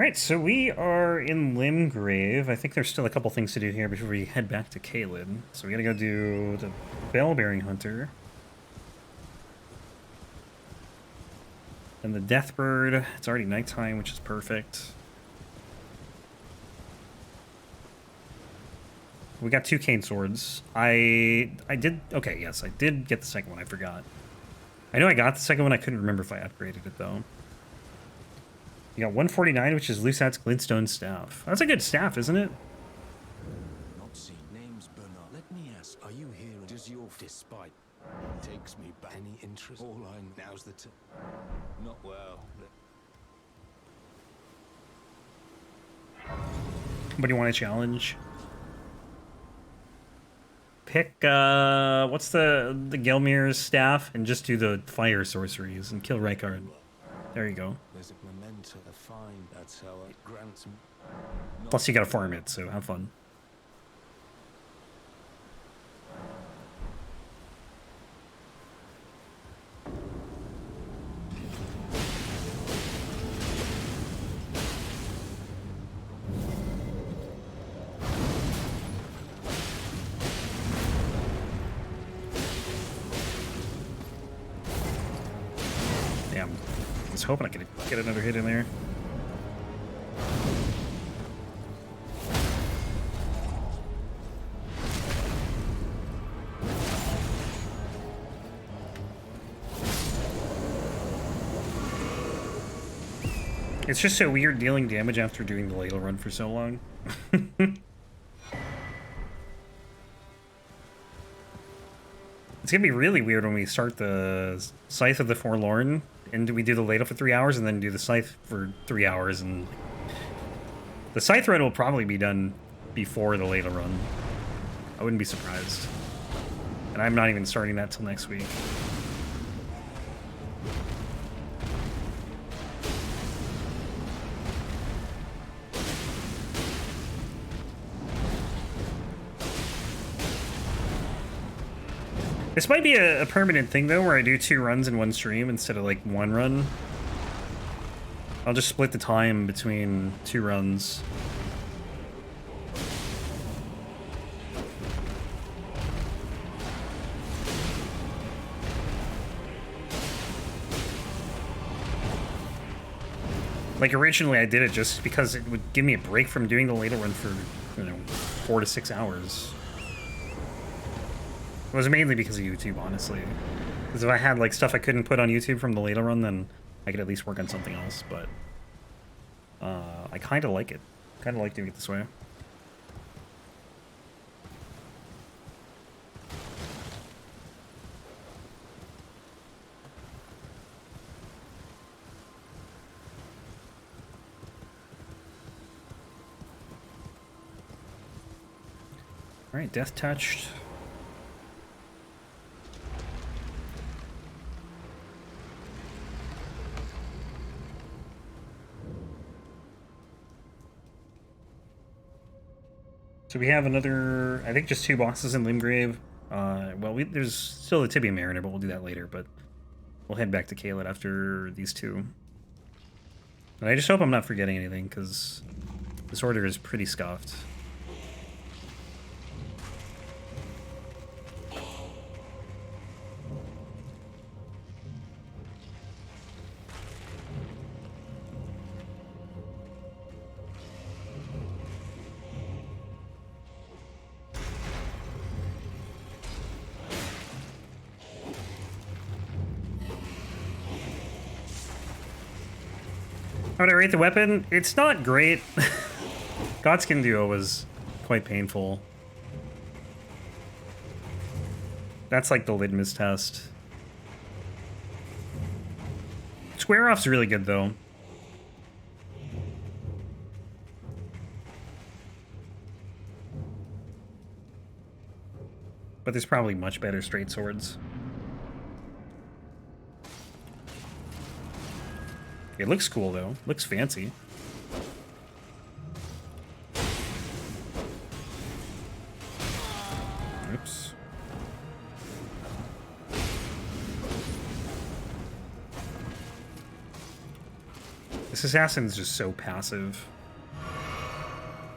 Alright, so we are in Limgrave. I think there's still a couple things to do here before we head back to Caelid. So we gotta go do the Bell-Bearing Hunter. And the Deathbird. It's already nighttime, which is perfect. We got 2 cane swords. I did... Okay, yes, I did get the second one. I forgot. I know I got the second one. I couldn't remember if I upgraded it, though. You got 149, which is Lusat's Glintstone Staff. That's a good staff, isn't it? Not seen names, Bernard. Let me ask, are you here? Does your despite takes me back? Any interest? All I now's the time. Not well. What do you want to challenge? Pick, what's the Gelmir's staff and just do the fire sorceries and kill Rykard. There you go. There's a memento to find. That's how it grants me. Plus you gotta farm it, so have fun. Damn. I was hoping I could get another hit in there. It's just so weird dealing damage after doing the ladle run for so long. It's gonna be really weird when we start the Scythe of the Forlorn and we do the ladle for 3 hours and then do the Scythe for 3 hours, and the Scythe run will probably be done before the ladle run. I wouldn't be surprised. And I'm not even starting that till next week. This might be a permanent thing, though, where I do 2 runs in one stream instead of, like, 1 run. I'll just split the time between 2 runs. Like, originally I did it just because it would give me a break from doing the ladle run for, you know, 4 to 6 hours. It was mainly because of YouTube, honestly. Because if I had, like, stuff I couldn't put on YouTube from the ladle run, then I could at least work on something else, but... I kind of like it. Kind of like doing it this way. Alright, Deathtouched. So we have another, I think just 2 bosses in Limgrave. Well, there's still the Tibia Mariner, but we'll do that later, but we'll head back to Caelid after these 2. And I just hope I'm not forgetting anything, because this order is pretty scuffed. How would I rate the weapon? It's not great. Godskin Duo was quite painful. That's like the litmus test. Square Off's really good, though. But there's probably much better straight swords. It looks cool, though. Looks fancy. Oops. This assassin's just so passive.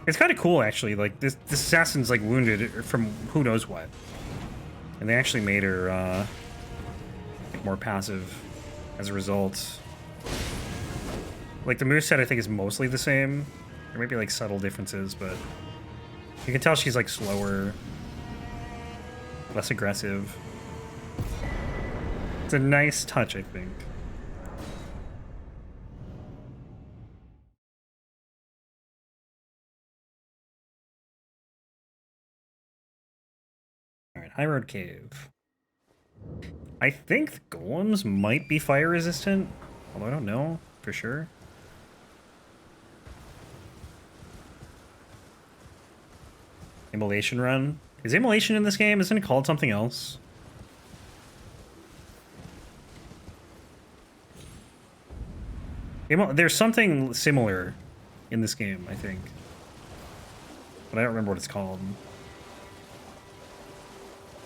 It's kind of cool, actually. Like, this assassin's, like, wounded from who knows what. And they actually made her, like, more passive as a result. Like, the moveset, I think, is mostly the same. There might be, like, subtle differences, but you can tell she's, like, slower, less aggressive. It's a nice touch, I think. Alright, High Road Cave. I think the golems might be fire resistant, although I don't know for sure. Immolation run. Is immolation in this game? Isn't it called something else? There's something similar in this game, I think. But I don't remember what it's called.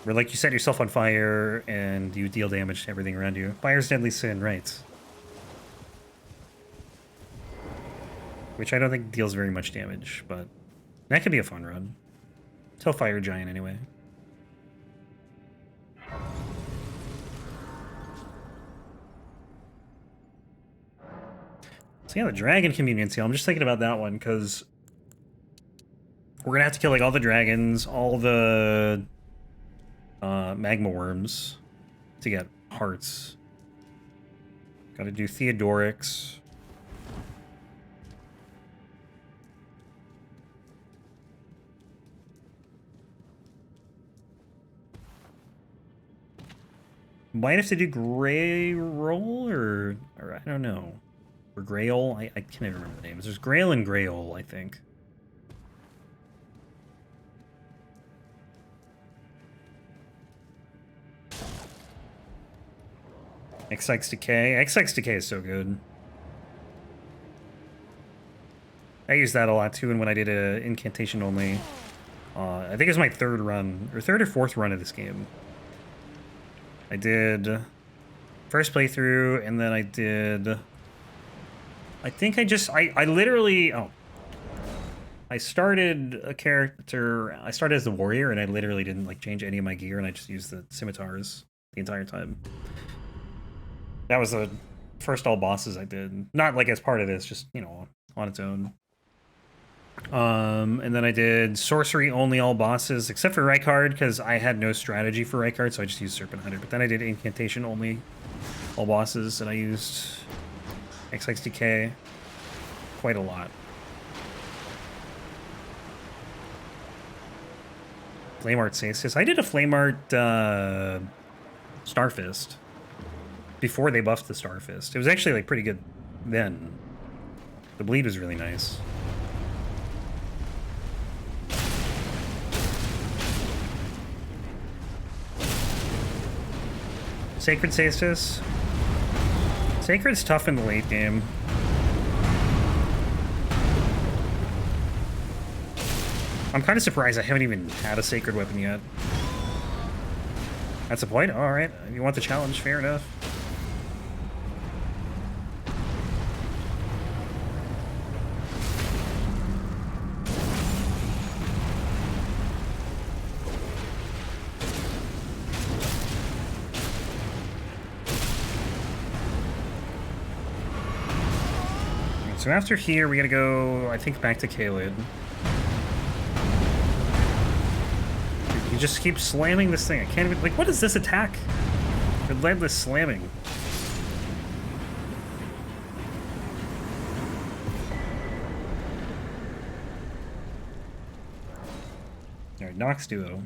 Where, like, you set yourself on fire and you deal damage to everything around you. Fire's deadly sin, right. Which I don't think deals very much damage, but that could be a fun run. Tell Fire Giant, anyway. So yeah, the Dragon Communion Seal. I'm just thinking about that one, because we're going to have to kill, like, all the dragons, all the magma worms to get hearts. Got to do Theodorix. Might have to do Greyll or I don't know. Or Greyll? I can't even remember the names. There's Greyll and Greyll, I think. Ekzykes Decay. Ekzykes Decay is so good. I used that a lot too, and when I did a incantation only, I think it was my third or fourth run of this game. I did first playthrough, and then I did. I think I literally. Oh. I started a character. I started as the warrior, and I literally didn't like change any of my gear, and I just used the scimitars the entire time. That was the first all bosses I did. Not like as part of this, just, you know, on its own. And then I did sorcery only all bosses, except for Rykard, because I had no strategy for Rykard, so I just used Serpent Hunter. But then I did incantation only all bosses, and I used Ekzykes Decay quite a lot. Flame Art Saces. I did a Flame Art Starfist before they buffed the Starfist. It was actually like pretty good then. The bleed was really nice. Sacred Saces. Sacred's tough in the late game. I'm kind of surprised I haven't even had a sacred weapon yet. That's a point? Alright, if you want the challenge, fair enough. So after here, we gotta go, I think, back to Caelid. You just keep slamming this thing. I can't even... Like, what is this attack? Relentless slamming. Alright, Nox Duo.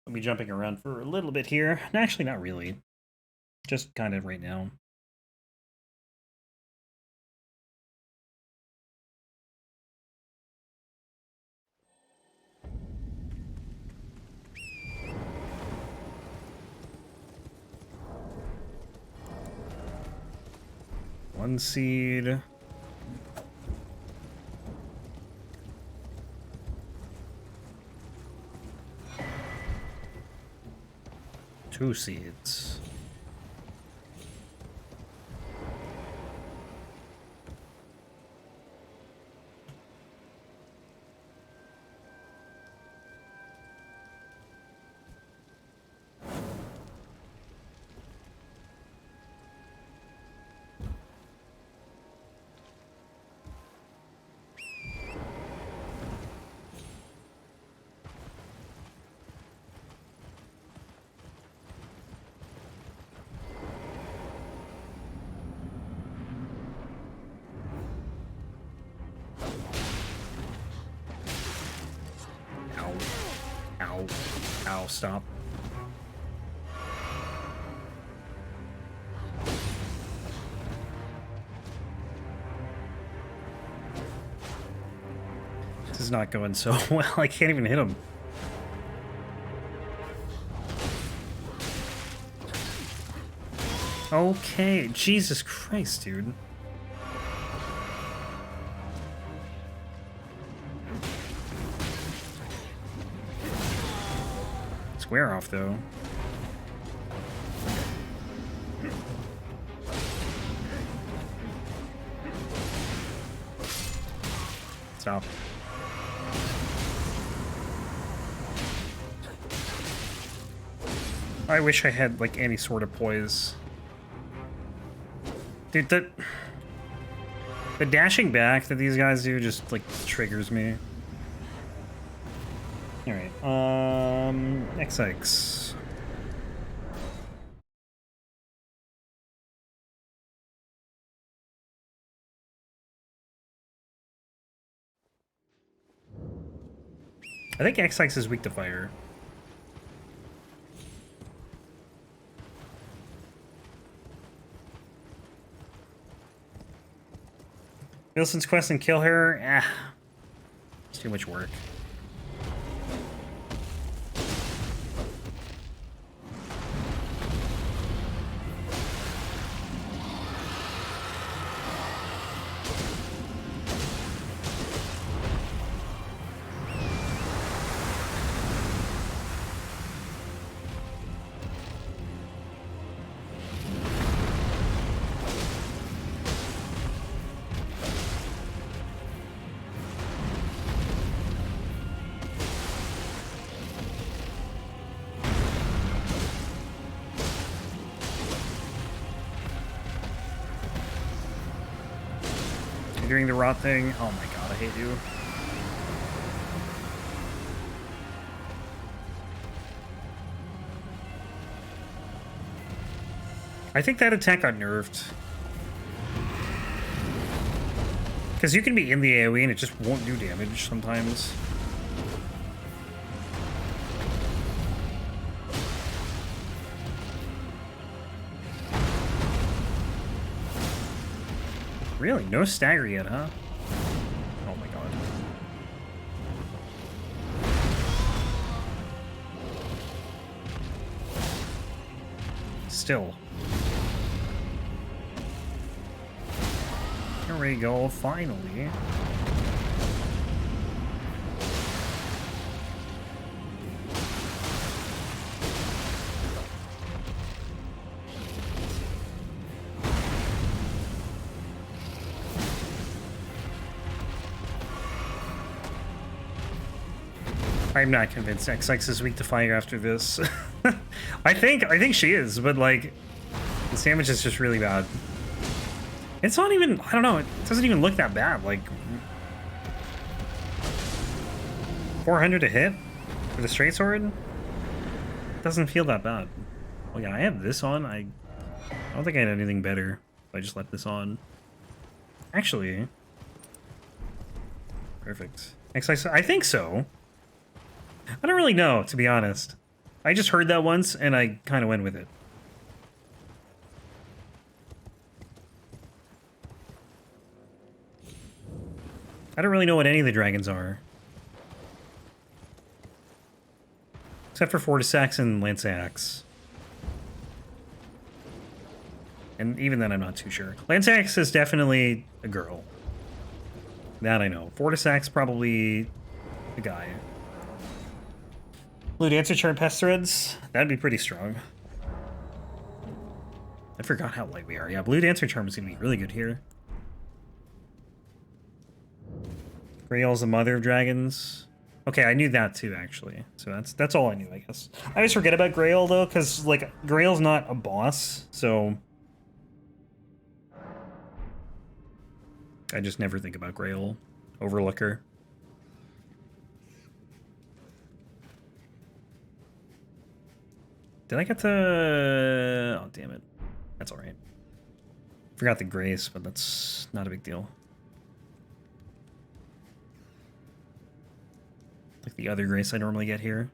I'll be jumping around for a little bit here. Actually, not really. Just kind of right now. One seed. 2 seeds. Ow. Ow, stop. This is not going so well. I can't even hit him. Okay, Jesus Christ, dude. Square off, though. Stop. I wish I had, like, any sort of poise. Dude, the dashing back that these guys do just, like, triggers me. Alright, Ekzykes. I think Ekzykes is weak to fire. Wilson's quest and kill her? It's too much work. Doing the rot thing. Oh my god, I hate you. I think that attack got nerfed. Because you can be in the AoE and it just won't do damage sometimes. Really? No stagger yet, huh? Oh my god. Still. Here we go, finally. I'm not convinced Ekzykes is weak to fire after this. I think she is, but like the damage is just really bad. It's not even, I don't know, it doesn't even look that bad. Like 400 to hit with a straight sword doesn't feel that bad. Oh yeah, I have this on. I don't think I had anything better if I just left this on. Actually, perfect. Ekzykes, I think so. I don't really know, to be honest. I just heard that once, and I kind of went with it. I don't really know what any of the dragons are. Except for Fortisax and Lanceaxe. And even then, I'm not too sure. Lanceaxe is definitely a girl. That I know. Fortisax probably a guy. Blue Dancer chart pest threads? That'd be pretty strong. I forgot how light we are. Yeah, Blue Dancer Charm is going to be really good here. Greyll's the mother of dragons. Okay, I knew that too, actually. So that's all I knew, I guess. I always forget about Greyll, though, because, like, Greyll's not a boss, so... I just never think about Greyll. Overlooker. Did I get the... Oh, damn it. That's alright. Forgot the Grace, but that's not a big deal. Like the other Grace I normally get here.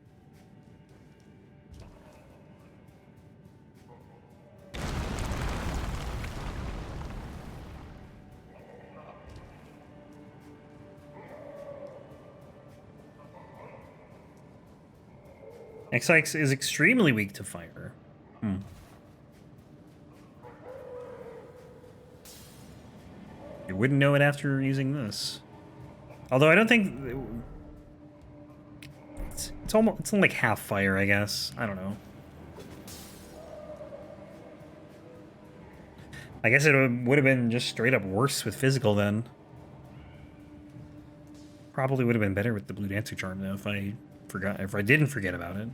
Ekzykes is extremely weak to fire. You wouldn't know it after using this. Although I don't think... It's almost... It's like half fire, I guess. I don't know. I guess it would have been just straight up worse with physical then. Probably would have been better with the Blue Dancer Charm though if I didn't forget about it.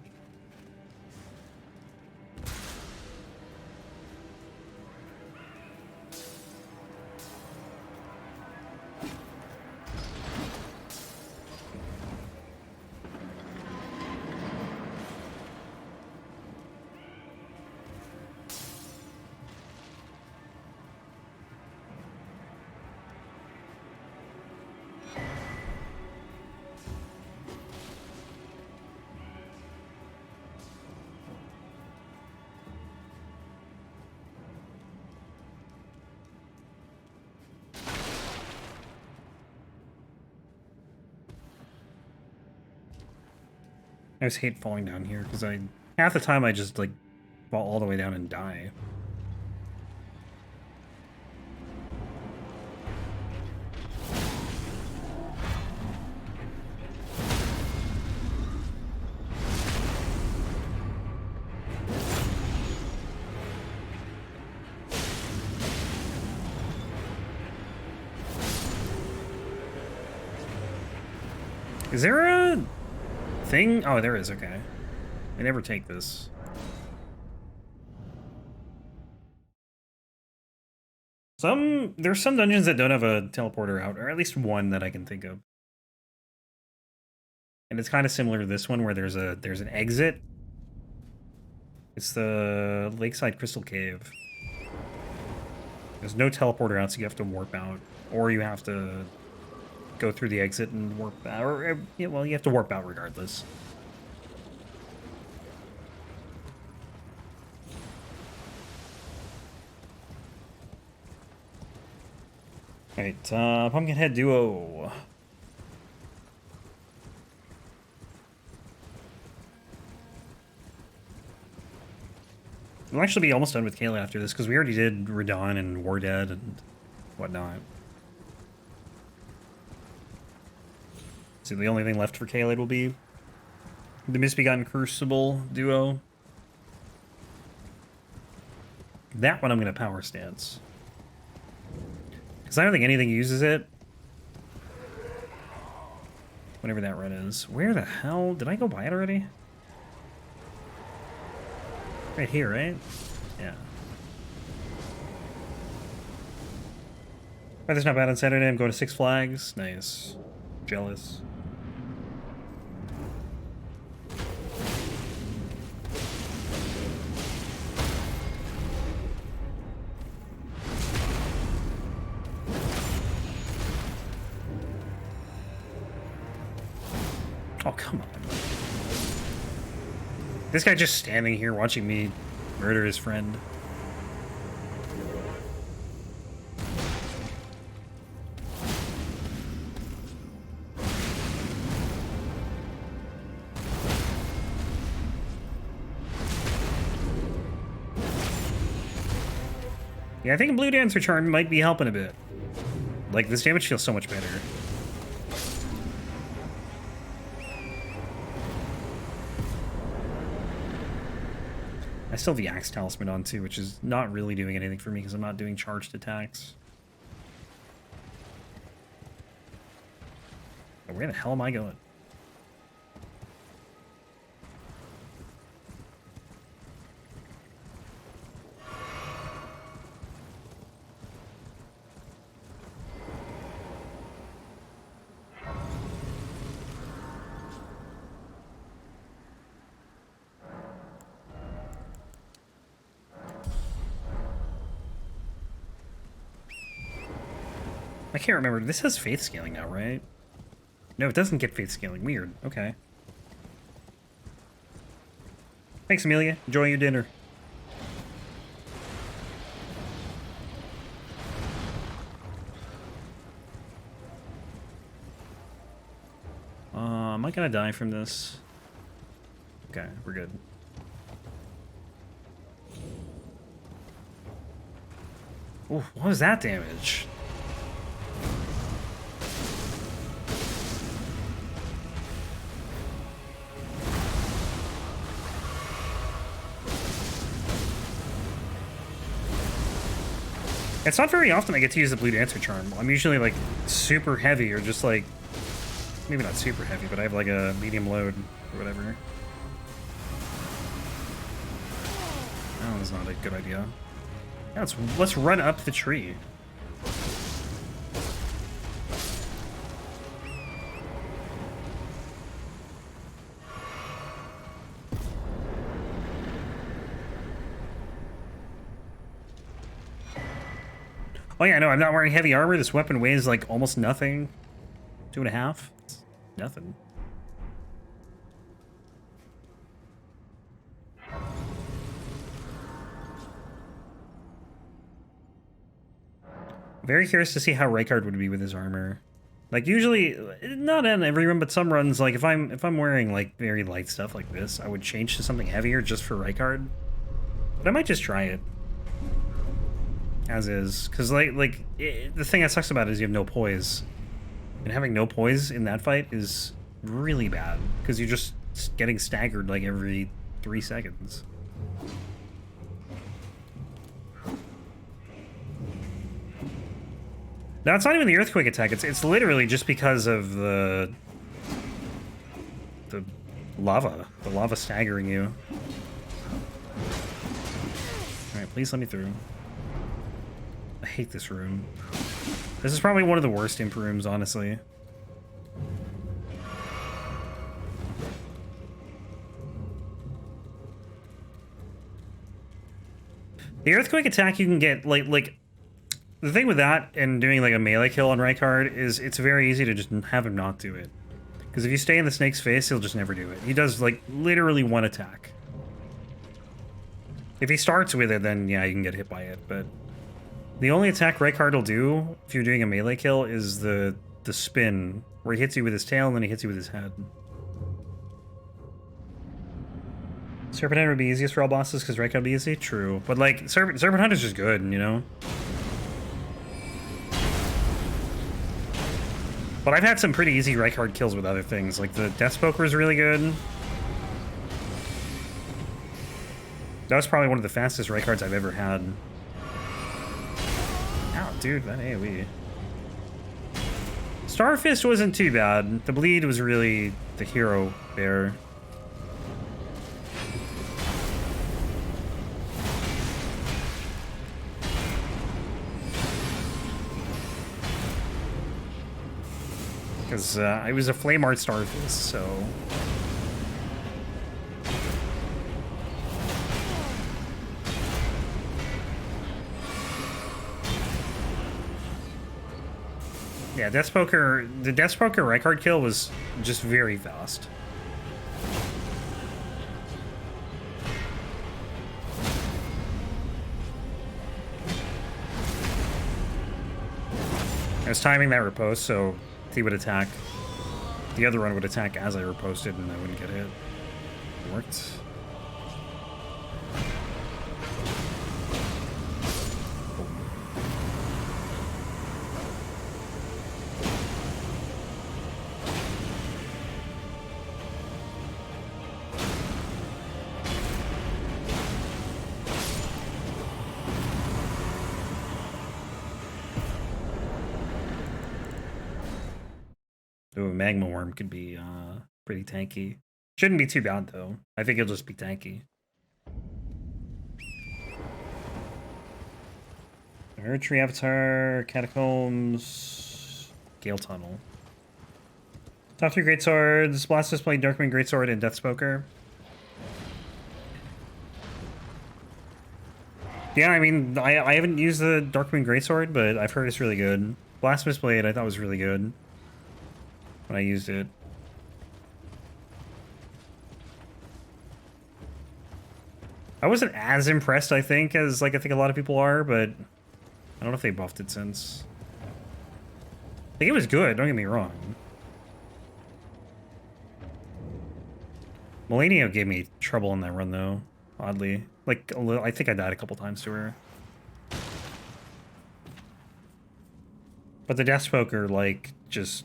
I just hate falling down here because half the time I just like fall all the way down and die. Is there a thing? Oh, there is. Okay. I never take this. There's some dungeons that don't have a teleporter out, or at least one that I can think of. And it's kind of similar to this one where there's an exit. It's the Lakeside Crystal Cave. There's no teleporter out, so you have to warp out, or you have to go through the exit and warp out, or yeah, well, you have to warp out regardless. Alright, Pumpkinhead Duo. We'll actually be almost done with Caelid after this, because we already did Radon and War Dead and whatnot. So the only thing left for Caelid will be the Misbegotten Crucible Duo. That one I'm going to Power Stance. Because I don't think anything uses it. Whatever that run is. Where the hell? Did I go by it already? Right here, right? Yeah. Weather's not bad on Saturday. I'm going to Six Flags. Nice. Jealous. Oh, come on. This guy just standing here watching me murder his friend. Yeah, I think a Blue Dancer Charm might be helping a bit. Like, this damage feels so much better. I still have the Axe Talisman on too, which is not really doing anything for me because I'm not doing charged attacks. But where the hell am I going? I can't remember. This has faith scaling now, right? No, it doesn't get faith scaling. Weird. Okay. Thanks, Amelia. Enjoy your dinner. Am I gonna die from this? Okay, we're good. Ooh, what was that damage? It's not very often I get to use the Blue Dancer Charm. I'm usually like super heavy or just like, maybe not super heavy, but I have like a medium load or whatever. Oh, that's not a good idea. Yeah, let's run up the tree. Oh yeah, no, I'm not wearing heavy armor. This weapon weighs like almost nothing. 2.5. It's nothing. Very curious to see how Rykard would be with his armor. Like usually, not in every run, but some runs, like if I'm wearing like very light stuff like this, I would change to something heavier just for Rykard. But I might just try it. As is, because the thing that sucks about it is you have no poise, and having no poise in that fight is really bad because you're just getting staggered like every 3 seconds. Now it's not even the earthquake attack; it's literally just because of the lava staggering you. All right, please let me through. I hate this room. This is probably one of the worst imp rooms, honestly. The earthquake attack you can get, like the thing with that and doing like a melee kill on Rykard is it's very easy to just have him not do it. Because if you stay in the snake's face, he'll just never do it. He does like literally one attack. If he starts with it, then yeah, you can get hit by it, but the only attack Rykard will do if you're doing a melee kill is the spin, where he hits you with his tail and then he hits you with his head. Serpent Hunter would be easiest for all bosses because Rykard would be easy? True. But like, Serpent Hunter's just good, you know? But I've had some pretty easy Rykard kills with other things, like the Death Spoker is really good. That was probably one of the fastest Rykards I've ever had. Ow, dude, that AoE. Starfist wasn't too bad. The bleed was really the hero there. Because I was a Flame Art Starfist, so... Yeah, the Deathspoker Rykard kill was just very fast. I was timing that riposte, so he would attack. The other one would attack as I riposted, and I wouldn't get hit. It worked. Ooh, Magma Wyrm could be pretty tanky. Shouldn't be too bad though. I think it'll just be tanky. Erdtree Avatar, Catacombs, Gael Tunnel. Top 3 Greatswords, Blasphemous Blade, Darkmoon Greatsword, and Deathspoker. Yeah, I mean, I haven't used the Darkmoon Greatsword, but I've heard it's really good. Blasphemous Blade I thought was really good when I used it. I wasn't as impressed, I think, as I think a lot of people are, but I don't know if they buffed it since. I think it was good, don't get me wrong. Melanio gave me trouble in that run, though, oddly. Like, a little, I think I died a couple times to her. But the Deathspoker, like, just...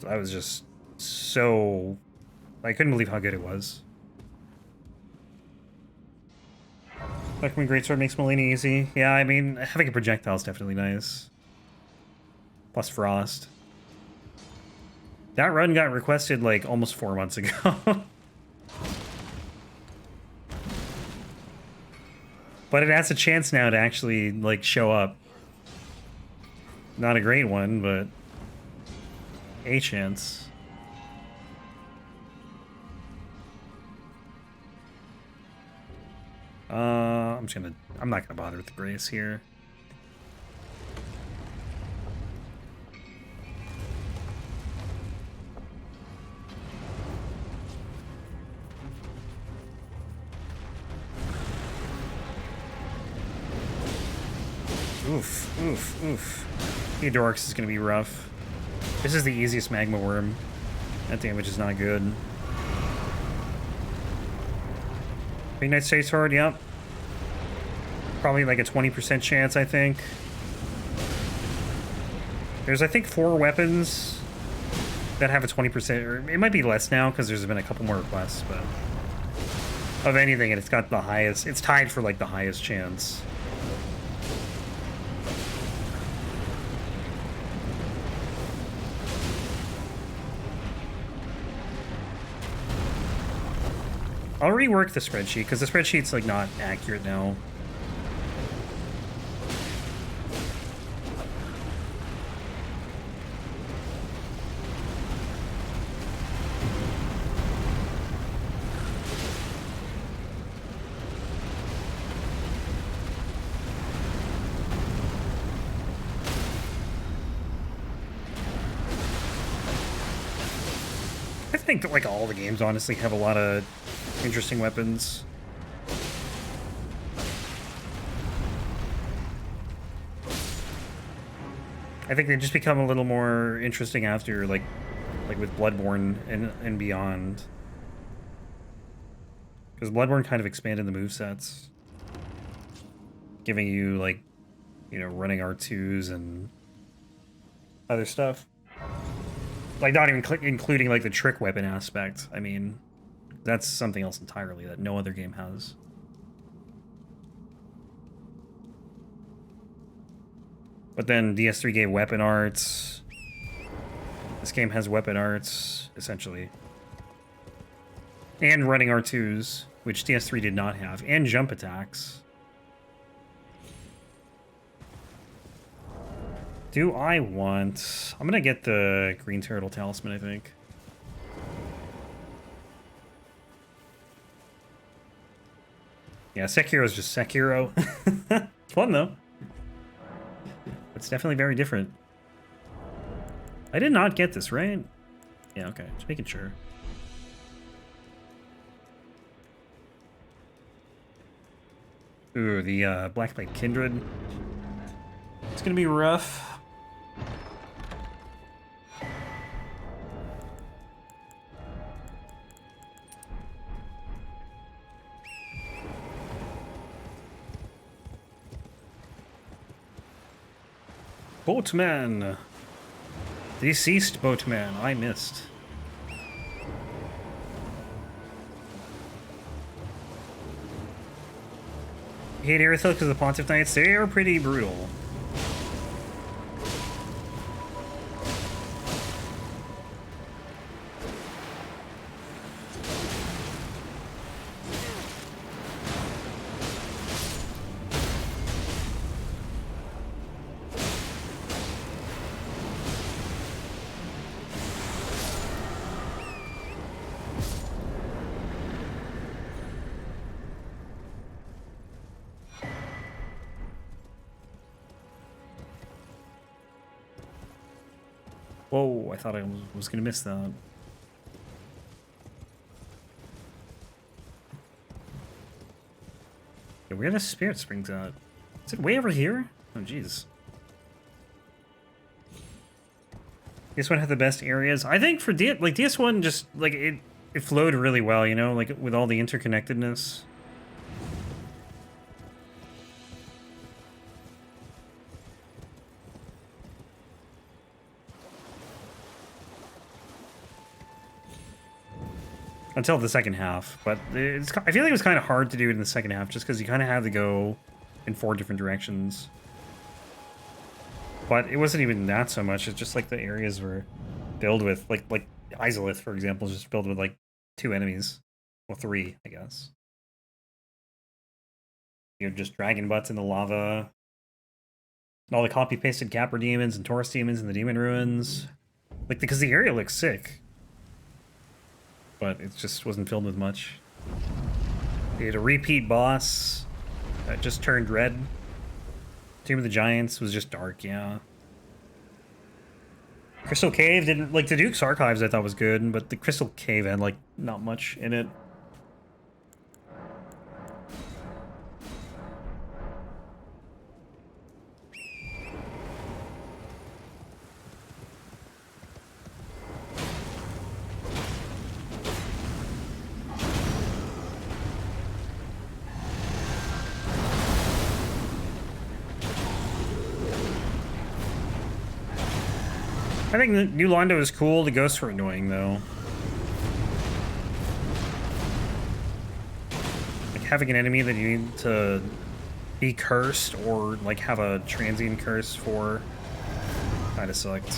I was just so... I couldn't believe how good it was. Darkmoon Greatsword makes Melanio easy. Yeah, I mean, having a projectile is definitely nice. Plus Frost. That run got requested, like, almost 4 months ago. But it has a chance now to actually, like, show up. Not a great one, but a chance. I'm not gonna bother with the Grace here. Oof, oof, oof. Theodorix is gonna be rough. This is the easiest Magma Wyrm. That damage is not good. Green Knight Stay Sword, yep. Probably like a 20% chance, I think. There's, I think, 4 weapons that have a 20%, or it might be less now because there's been a couple more requests, but of anything, and it's got the highest, it's tied for like the highest chance. I'll rework the spreadsheet because the spreadsheet's like not accurate now. I think like all the games honestly have a lot of interesting weapons. I think they just become a little more interesting after like with Bloodborne and beyond. Because Bloodborne kind of expanded the movesets. Giving you like, you know, running R2s and other stuff. Like not even including like the trick weapon aspect. I mean, that's something else entirely that no other game has. But then DS3 gave weapon arts. This game has weapon arts, essentially. And running R2s, which DS3 did not have. And jump attacks. Do I want... I'm gonna get the Green Turtle Talisman, I think. Yeah, Sekiro is just Sekiro. It's fun, though. It's definitely very different. I did not get this, right? Yeah, okay. Just making sure. Ooh, the Blackblade Kindred. It's gonna be rough. Boatman! Deceased boatman, I missed. You hate Aerithil because of the Pontiff Knights? They are pretty brutal. Whoa, I thought I was gonna miss that. Yeah, where the Spirit Springs at? Is it way over here? Oh, jeez. This one had the best areas. I think for DS1, just like it flowed really well, you know, like with all the interconnectedness. Until the second half, but I feel like it was kind of hard to do it in the second half just because you kind of had to go in 4 different directions. But it wasn't even that so much. It's just like the areas were filled with like Izalith, for example, is just filled with like 2 enemies, well 3, I guess. You know, just dragon butts in the lava, and all the copy pasted Capra demons and Taurus demons in the demon ruins, like because the area looks sick. But it just wasn't filled with much. They had a repeat boss that just turned red. Tomb of the Giants was just dark, yeah. Crystal Cave didn't like the Duke's Archives. I thought was good, but the Crystal Cave had like not much in it. I think the new Londo is cool. The ghosts were annoying, though. Like, having an enemy that you need to be cursed or, like, have a transient curse for kind of sucked.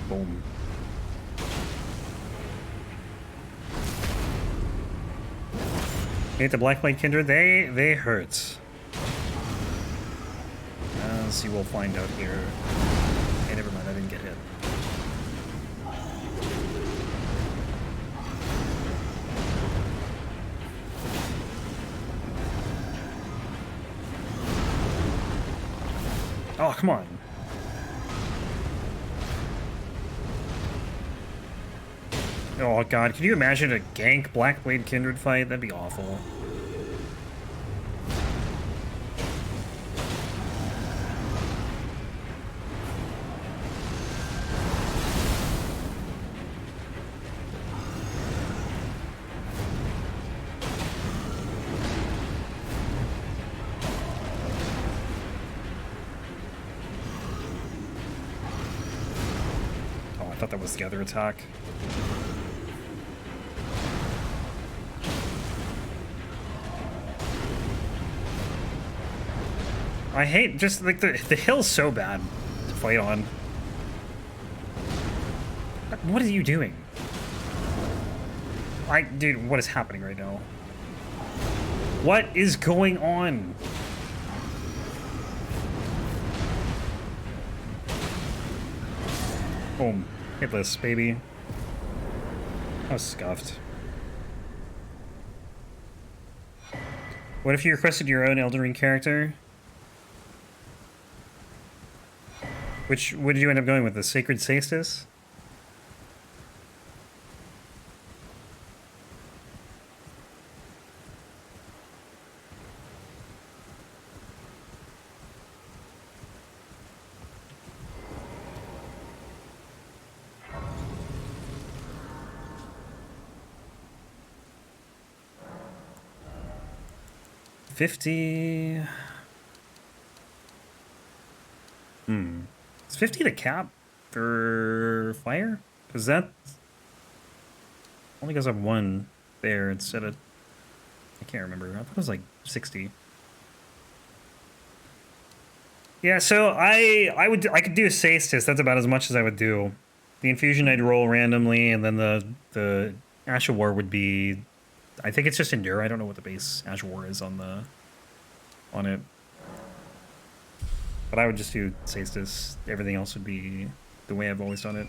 Boom. Hate the Blackblade Kindred. They hurt. Let's see, we'll find out here. Hey, never mind, I didn't get hit. Oh, come on. Oh god, can you imagine a gank Blackblade Kindred fight? That'd be awful. Oh, I thought that was the other attack. I hate just like the hill's so bad to fight on. What are you doing? Dude, what is happening right now? What is going on? Boom. Hitless, baby. I was scuffed. What if you requested your own Elden Ring character? What did you end up going with? The Sacred Cestus? $50. Is 50 the cap for fire? Because that only goes up 1 there instead of... I can't remember. I thought it was like 60. Yeah, so I could do a Saestus. That's about as much as I would do. The infusion I'd roll randomly, and then the Ash of War would be, I think it's just Endure. I don't know what the base Ash of War is on it. But I would just do Saestus. Everything else would be the way I've always done it.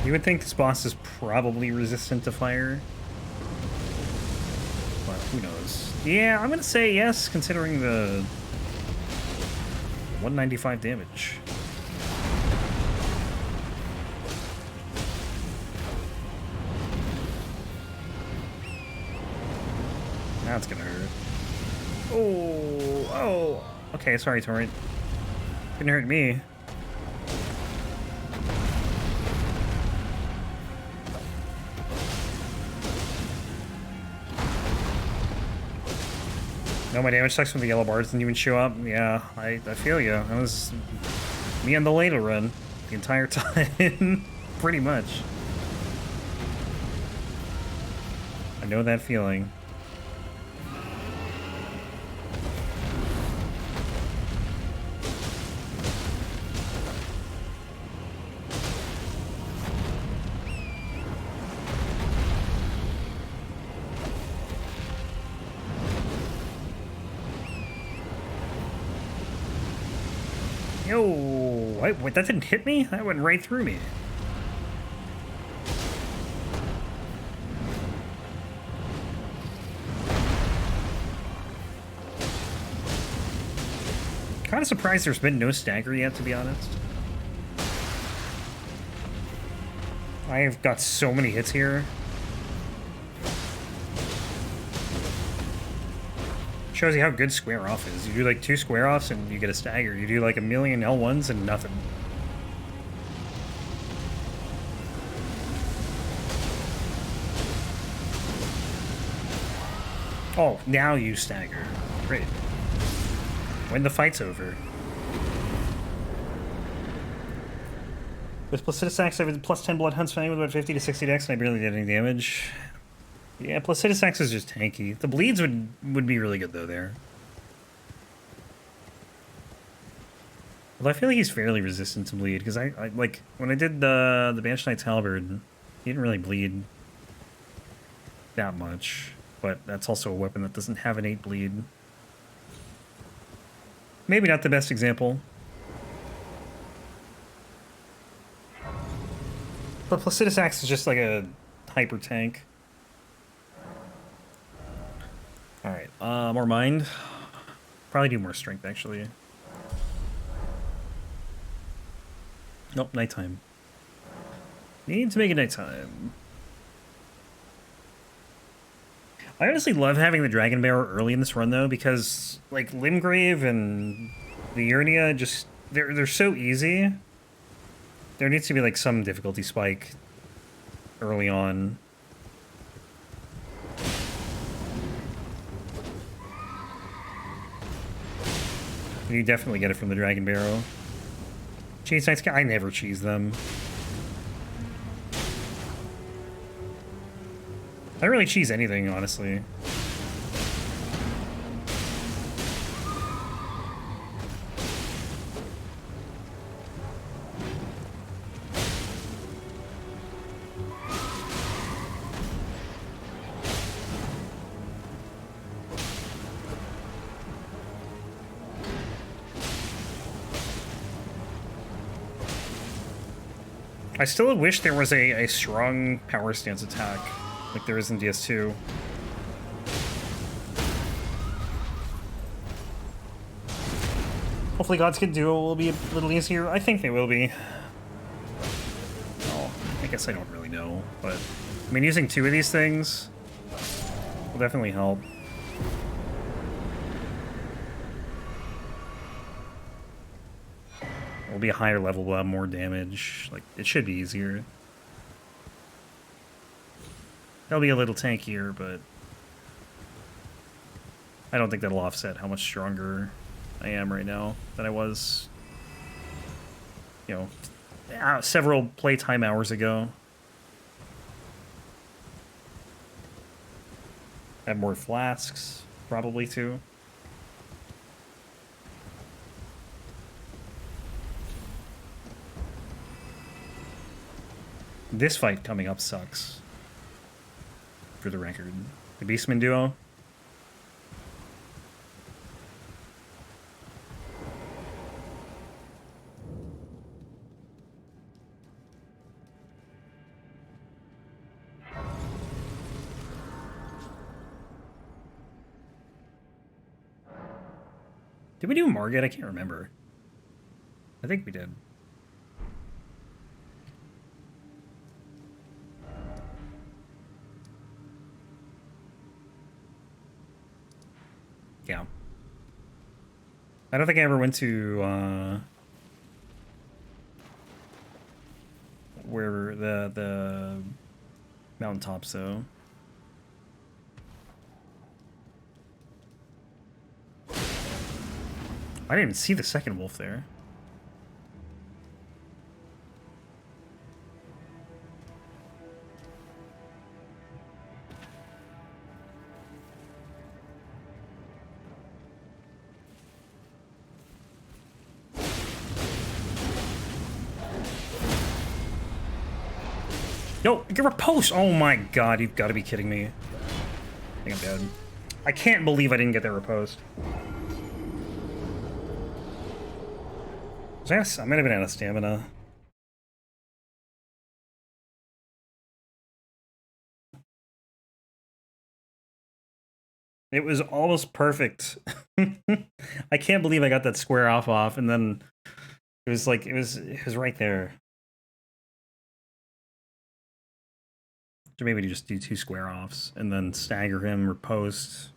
You would think this boss is probably resistant to fire. But who knows? Yeah, I'm gonna say yes, considering the 195 damage. Now it's gonna hurt. Oh. Okay, sorry, Torrent. Couldn't hurt me. No, my damage sucks when the yellow bars didn't even show up. Yeah, I feel you. That was me on the ladle run the entire time. Pretty much. I know that feeling. Wait, that didn't hit me? That went right through me. Kind of surprised there's been no stagger yet, to be honest. I've got so many hits here. Shows you how good square off is. You do like 2 square offs and you get a stagger. You do like a million L1s and nothing. Oh, now you stagger. Great. When the fight's over. With Placidus Axe, I have plus 10 blood hunts fighting with about 50 to 60 dex and I barely did any damage. Yeah, Placidus Axe is just tanky. The bleeds would be really good though there. Although I feel like he's fairly resistant to bleed, because I like when I did the Banished Knight's Halberd, he didn't really bleed that much. But that's also a weapon that doesn't have innate bleed. Maybe not the best example. But Placidus Axe is just like a hyper tank. Alright, more mind. Probably do more strength, actually. Nope, nighttime. Need to make it nighttime. I honestly love having the Dragonbarrow early in this run, though, because, like, Limgrave and the Urnia just... They're so easy. There needs to be, like, some difficulty spike early on. You definitely get it from the Dragonbarrow. Cheese Knights, I never cheese them. I don't really cheese anything, honestly. I still wish there was a strong power stance attack, like there is in DS2. Hopefully Gods Can Duo will be a little easier. I think they will be. Oh, I guess I don't really know, but... I mean, using 2 of these things will definitely help. It'll be a higher level, we'll have more damage. Like, it should be easier. It'll be a little tankier, but... I don't think that'll offset how much stronger I am right now than I was, you know, several playtime hours ago. I have more flasks, probably, too. This fight coming up sucks, for the record. The Beastman duo. Did we do Margit? I can't remember. I think we did. Yeah. I don't think I ever went to where the mountaintops though. I didn't even see the second wolf there. Yo, get riposte! Oh my god, you've got to be kidding me. I think I'm dead. I can't believe I didn't get that riposte. Yes, I might have been out of stamina. It was almost perfect. I can't believe I got that square off, and then it was like it was right there. So maybe just do 2 square offs and then stagger him, riposte.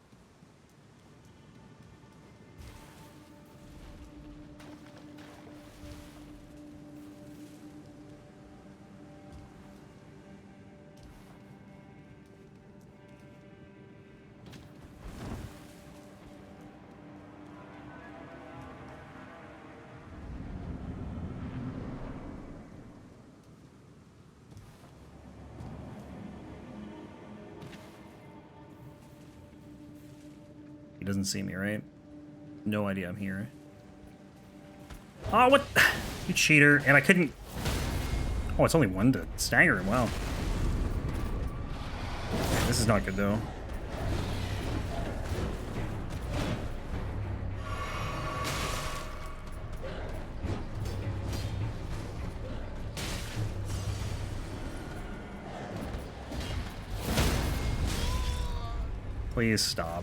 He doesn't see me, right? No idea I'm here. Oh, what? You cheater. And I couldn't... Oh, it's only 1 to stagger him. Wow. This is not good, though. Please stop.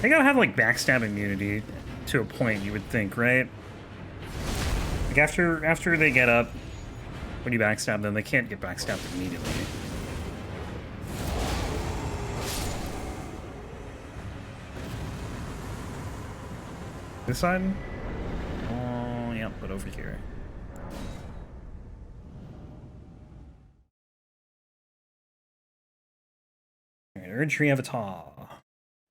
They gotta have, like, backstab immunity to a point, you would think, right? Like, after they get up, when you backstab them, they can't get backstabbed immediately. This side? Oh, yeah, but over here. Alright, Erdtree Avatar.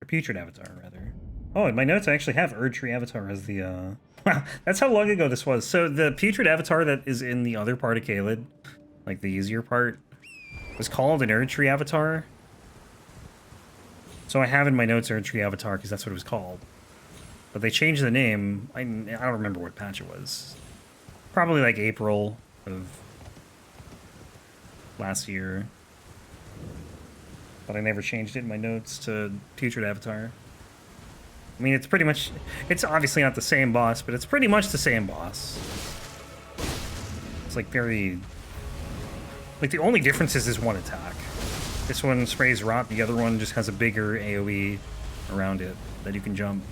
Or Putrid Avatar, rather. Oh, in my notes I actually have Erdtree Avatar as the, Wow, that's how long ago this was. So the Putrid Avatar that is in the other part of Caelid, like the easier part, was called an Erdtree Avatar. So I have in my notes Erdtree Avatar because that's what it was called. But they changed the name. I don't remember what patch it was. Probably like April of last year. But I never changed it in my notes to Putrid Avatar. I mean, it's pretty much... It's obviously not the same boss, but it's pretty much the same boss. It's like very... Like the only difference is this one attack. This one sprays rot, the other one just has a bigger AoE around it that you can jump.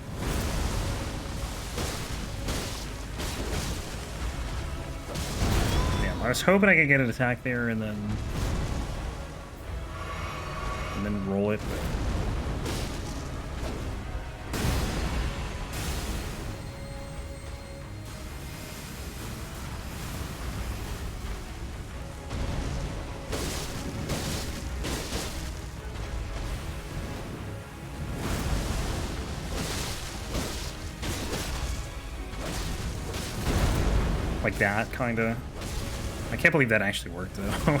Damn, I was hoping I could get an attack there and then roll it. Like that, kinda. I can't believe that actually worked, though.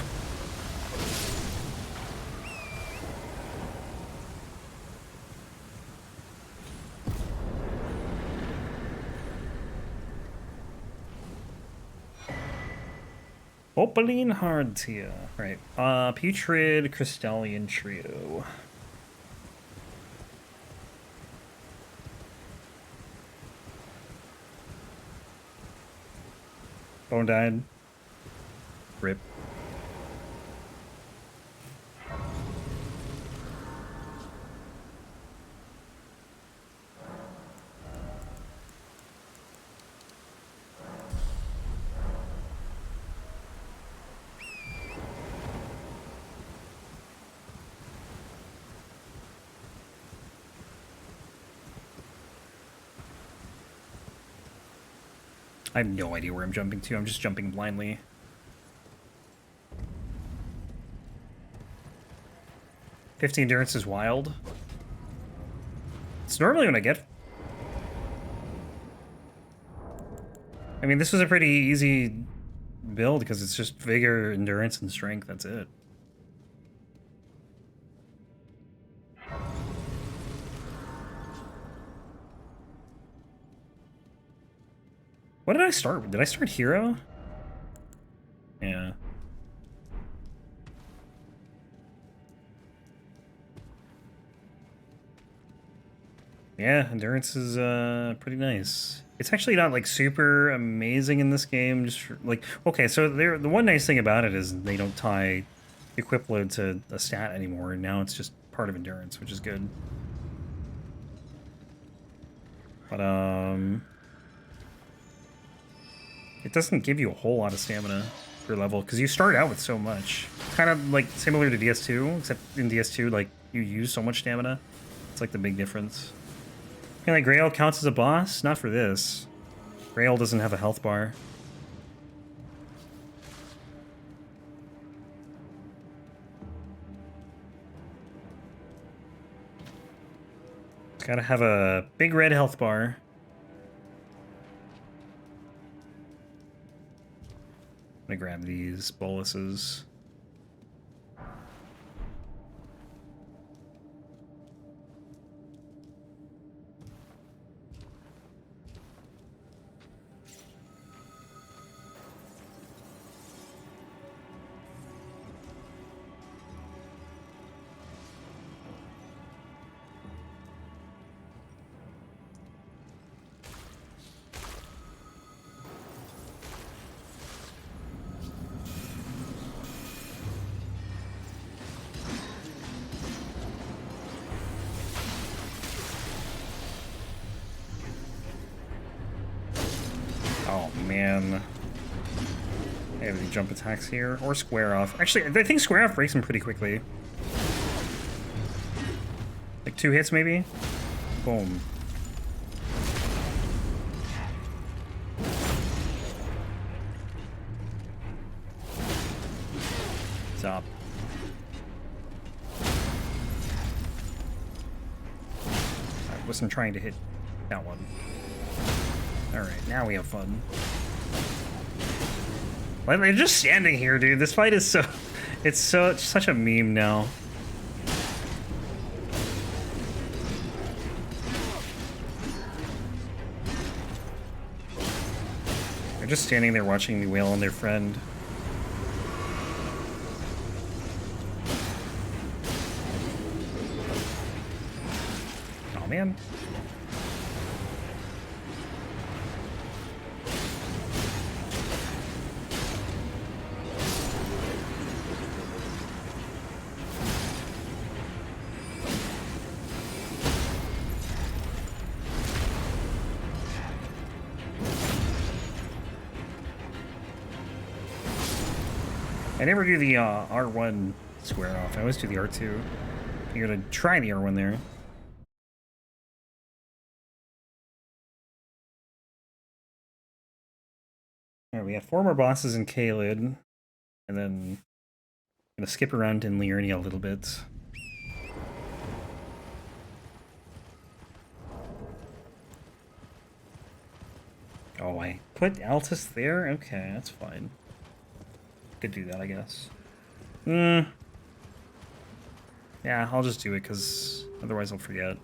Opaline Hardtia. Right. Putrid Crystalian Trio. Bone died. Rip. I have no idea where I'm jumping to. I'm just jumping blindly. "50 endurance is wild." It's normally when I get... I mean, this was a pretty easy build because it's just vigor, endurance, and strength. That's it. What did I start with? Did I start hero? Yeah. Yeah, endurance is pretty nice. It's actually not like super amazing in this game. Just for, like, okay, so the one nice thing about it is they don't tie equip load to a stat anymore, and now it's just part of endurance, which is good. But it doesn't give you a whole lot of stamina per level because you start out with so much. Kind of like similar to DS2, except in DS2, like you use so much stamina. It's like the big difference. And like Greyll counts as a boss? Not for this. Greyll doesn't have a health bar. It's gotta have a big red health bar. I'm gonna grab these boluses. Oh, man. I have any jump attacks here? Or square off. Actually, I think square off breaks him pretty quickly. Like 2 hits, maybe? Boom. Stop. I wasn't trying to hit that one. Alright, now we have fun. Like, they're just standing here, dude. This fight is so... It's such a meme now. They're just standing there watching me wail on their friend. Oh, man. I never do the R1 square off. I always do the R2. You're gonna try the R1 there. Alright, we have 4 more bosses in Caelid, and then I'm gonna skip around in Liurnia a little bit. Oh, I put Altus there? Okay, that's fine. Could do that, I guess. Yeah, I'll just do it, because otherwise I'll forget.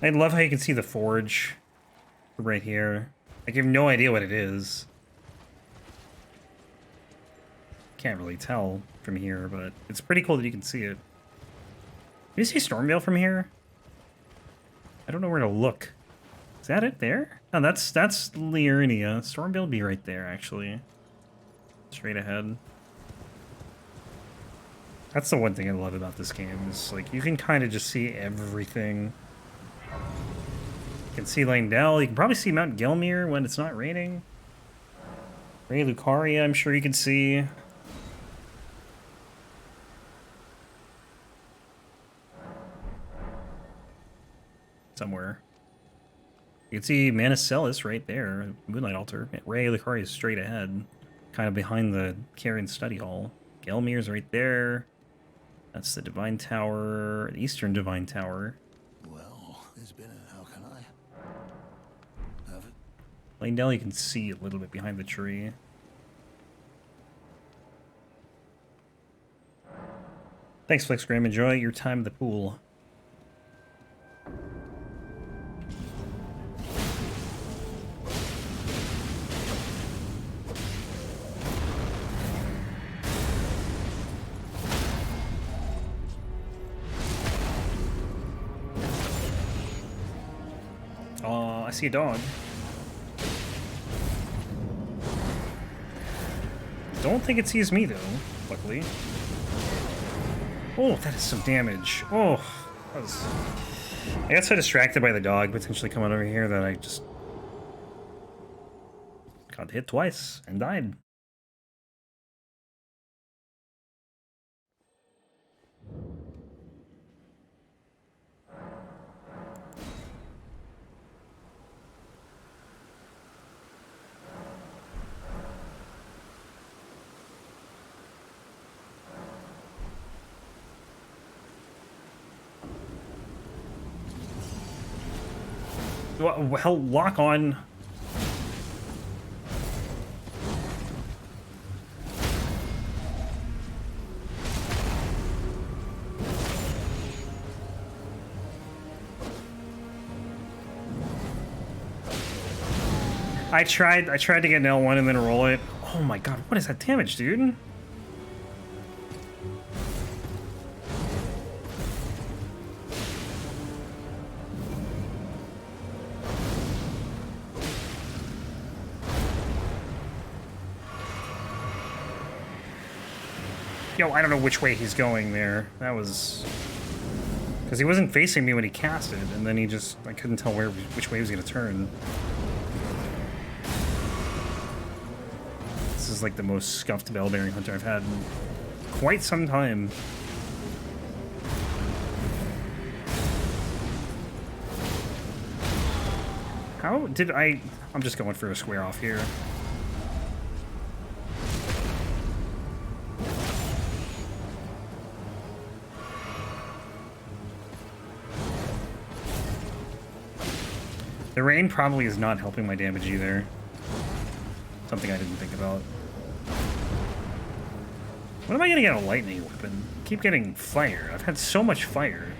I love how you can see the forge right here. Like, you have no idea what it is. Can't really tell from here, but it's pretty cool that you can see it. Can you see Stormveil from here? I don't know where to look. Is that it there? Oh, that's Liurnia. Stormveil will be right there, actually. Straight ahead. That's the one thing I love about this game, is like you can kind of just see everything. You can see Langdell. You can probably see Mount Gelmir when it's not raining. Ray Lucaria, I'm sure you can see. Somewhere. You can see Manicelis right there. Moonlight Altar. Ray Lucaria is straight ahead. Kind of behind the Karen Study Hall. Gelmir's right there. That's the Divine Tower. The Eastern Divine Tower. Well, there's been a... How can I? Have it? Langdell you can see a little bit behind the tree. Thanks, FlexGram. Enjoy your time at the pool. I see a dog. Don't think it sees me, though, luckily. Oh, that is some damage. Oh, that was... I got so distracted by the dog potentially coming over here that I just got hit twice and died. Well, lock on. I tried to get an L1 and then roll it. Oh my god, what is that damage, dude? Yo, I don't know which way he's going there. That was... Because he wasn't facing me when he cast it, and then he just... I couldn't tell which way he was going to turn. This is like the most scuffed Bellbearing Hunter I've had in quite some time. How did I... I'm just going for a square off here. The rain probably is not helping my damage either. Something I didn't think about. When am I gonna get a lightning weapon? I keep getting fire. I've had so much fire.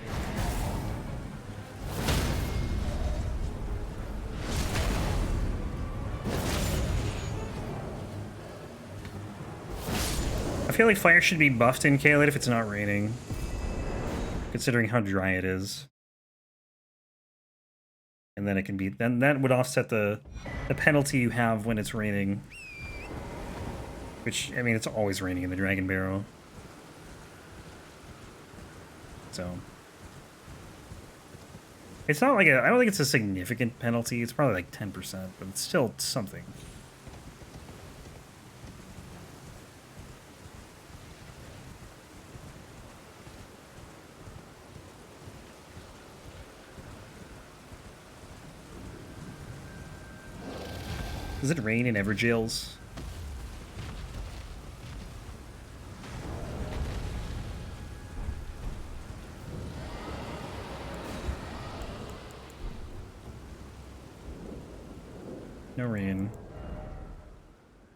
feel like fire should be buffed in Caelid if it's not raining, considering how dry it is. And then it can be, then that would offset the penalty you have when it's raining. Which, I mean, it's always raining in the Dragonbarrow. So it's not like I don't think it's a significant penalty. It's probably like 10%, but it's still something. Does it rain in Everjails? No rain.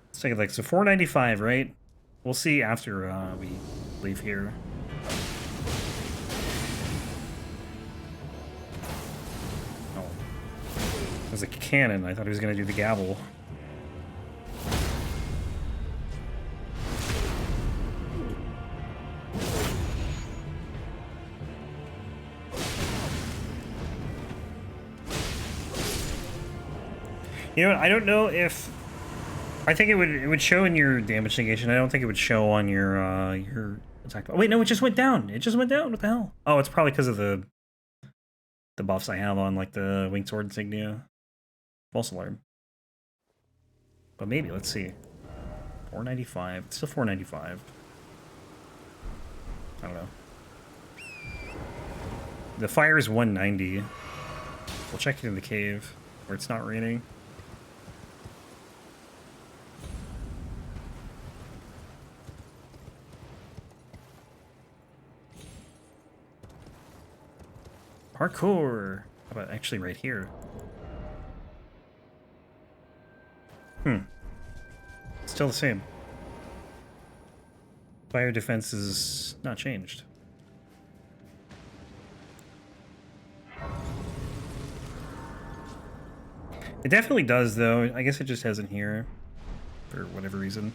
Let's take it like, so 495, right? We'll see after we leave here. Oh. It was a cannon. I thought he was going to do the gavel. You know, I don't know if... I think it would show in your damage negation. I don't think it would show on your attack. Oh, wait, no, it just went down. It just went down. What the hell? Oh, it's probably because of the buffs I have on, like, the Winged Sword insignia. False alarm. But maybe, let's see. 495. It's still 495. I don't know. The fire is 190. We'll check it in the cave, where it's not raining. Parkour! How about actually right here? Still the same. Fire defense is not changed. It definitely does, though. I guess it just hasn't here. For whatever reason.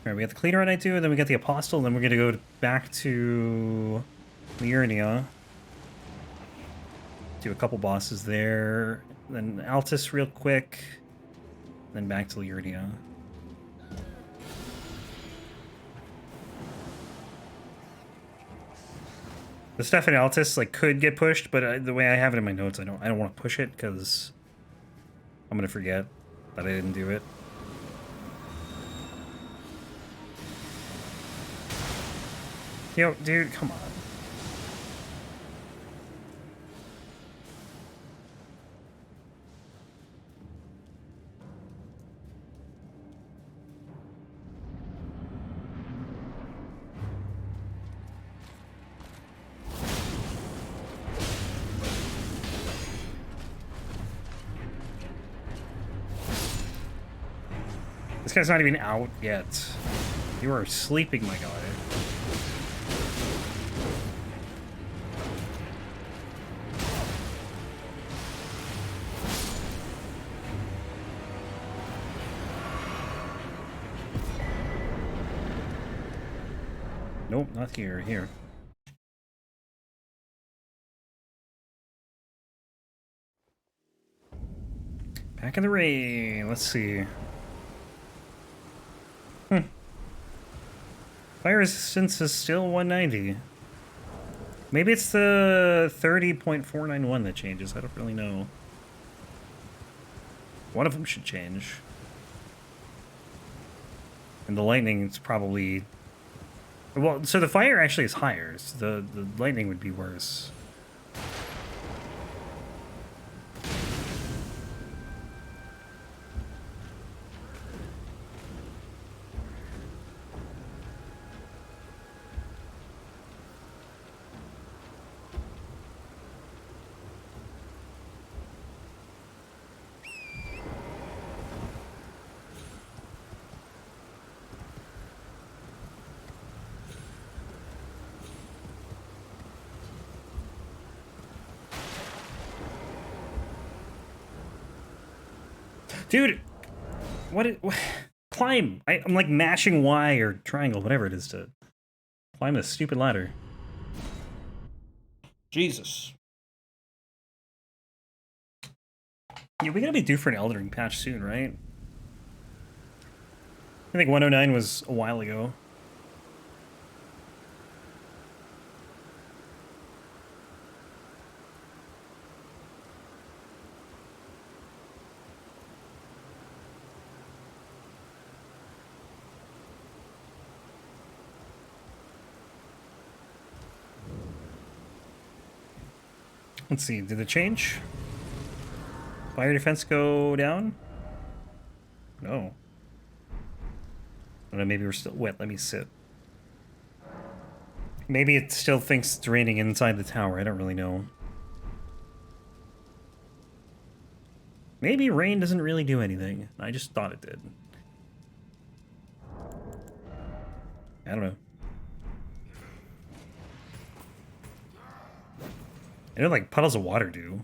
Alright, we got the Cleaner on night 2, and then we got the Apostle, and then we're gonna go back to Liurnia. Do a couple bosses there. Then Altus real quick. Then back to Liurnia. The stuff in Altus like could get pushed, but the way I have it in my notes, I don't want to push it because I'm gonna forget that I didn't do it. Yo, dude, come on. This guy's not even out yet. You are sleeping, my guy. Nope, not here. Here. Back in the rain. Let's see. Fire resistance is still 190. Maybe it's the 30.491 that changes. I don't really know. One of them should change. And the lightning is probably... Well, so the fire actually is higher. So the lightning would be worse. Dude, what climb. I'm like mashing Y or triangle, whatever it is, to climb this stupid ladder. Jesus. Yeah, we gotta be due for an Elden Ring patch soon, right? I think 109 was a while ago. Let's see, did it change? Fire defense go down? No. I don't know, maybe we're still wet. Let me sit. Maybe it still thinks it's raining inside the tower. I don't really know. Maybe rain doesn't really do anything. I just thought it did. I don't know. I know, like, puddles of water do.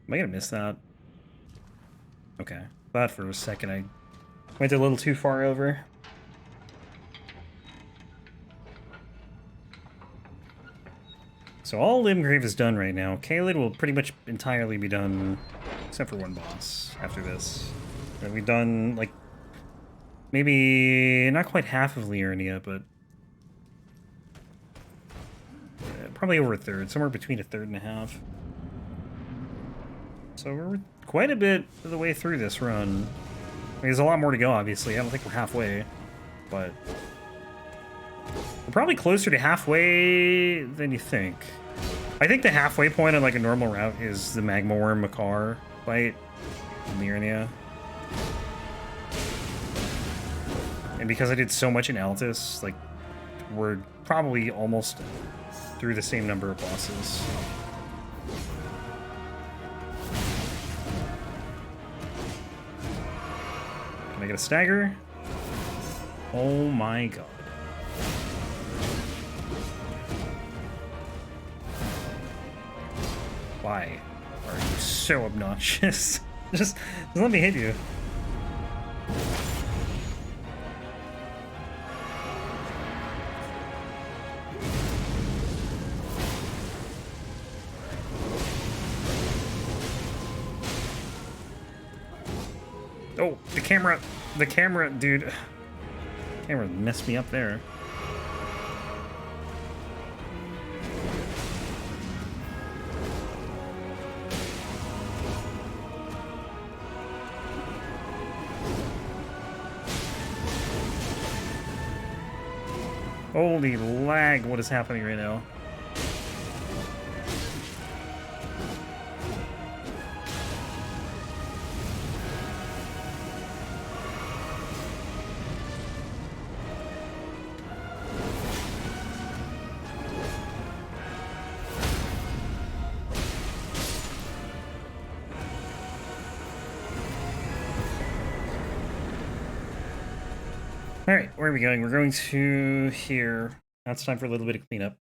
Am I gonna miss that? Okay. Thought for a second I went a little too far over. So all Limgrave is done right now. Caelid will pretty much entirely be done, except for one boss after this. And we've done, like, maybe not quite half of Liurnia, but probably over a third, somewhere between a third and a half. So we're quite a bit of the way through this run. I mean, there's a lot more to go, obviously. I don't think we're halfway, but we're probably closer to halfway than you think. I think the halfway point on like a normal route is the Magma Wyrm Makar fight in Liurnia. And because I did so much in Altus, like, we're probably almost through the same number of bosses. Can I get a stagger? Oh my god. Why are you so obnoxious? just let me hit you. Oh, the camera, dude. The camera messed me up there. Holy lag, what is happening right now? Alright, where are we going? We're going to here. Now it's time for a little bit of cleanup.